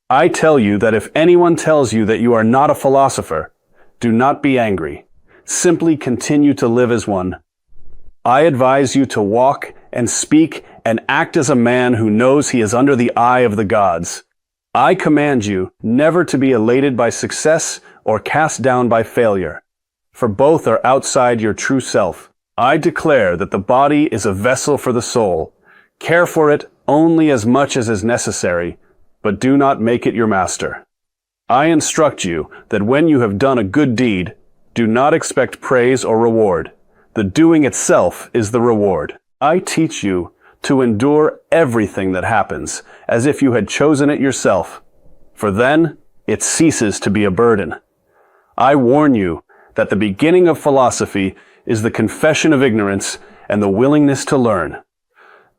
[SPEAKER 1] I tell you that if anyone tells you that you are not a philosopher, do not be angry. Simply continue to live as one. I advise you to walk and speak and act as a man who knows he is under the eye of the gods. I command you never to be elated by success or cast down by failure, for both are outside your true self. I declare that the body is a vessel for the soul. Care for it only as much as is necessary, but do not make it your master. I instruct you that when you have done a good deed, do not expect praise or reward. The doing itself is the reward. I teach you to endure everything that happens, as if you had chosen it yourself, for then it ceases to be a burden. I warn you that the beginning of philosophy is the confession of ignorance and the willingness to learn.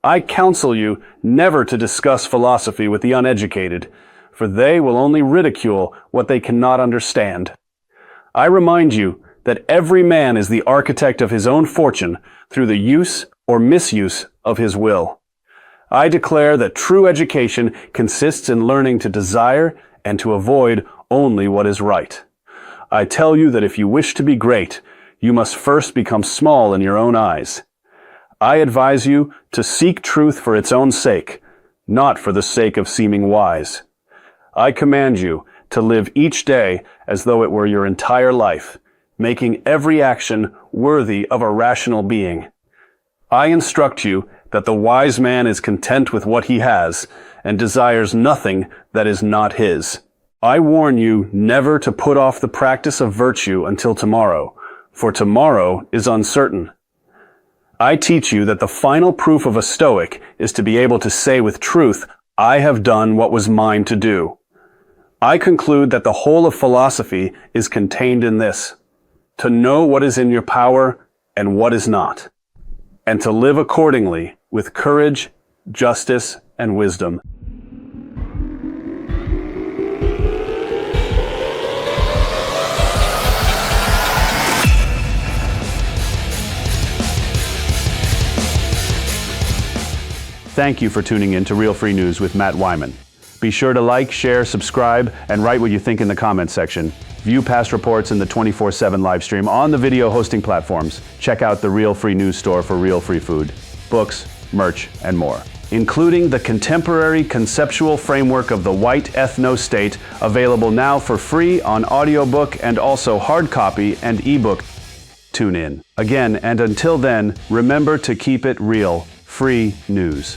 [SPEAKER 1] I counsel you never to discuss philosophy with the uneducated, for they will only ridicule what they cannot understand. I remind you that every man is the architect of his own fortune through the use or misuse of his will. I declare that true education consists in learning to desire and to avoid only what is right. I tell you that if you wish to be great, you must first become small in your own eyes. I advise you to seek truth for its own sake, not for the sake of seeming wise. I command you to live each day as though it were your entire life, making every action worthy of a rational being. I instruct you that the wise man is content with what he has and desires nothing that is not his. I warn you never to put off the practice of virtue until tomorrow, for tomorrow is uncertain. I teach you that the final proof of a Stoic is to be able to say with truth, I have done what was mine to do. I conclude that the whole of philosophy is contained in this: to know what is in your power and what is not, and to live accordingly with courage, justice, and wisdom. Thank you for tuning in to Real Free News with Matt Wyman. Be sure to like, share, subscribe, and write what you think in the comments section. View past reports in the 24/7 live stream on the video hosting platforms. Check out the Real Free News store for real free food, books, merch, and more, including the contemporary conceptual framework of the white ethno-state, available now for free on audiobook and also hard copy and ebook. Tune in. Again, and until then, remember to keep it real. Free news.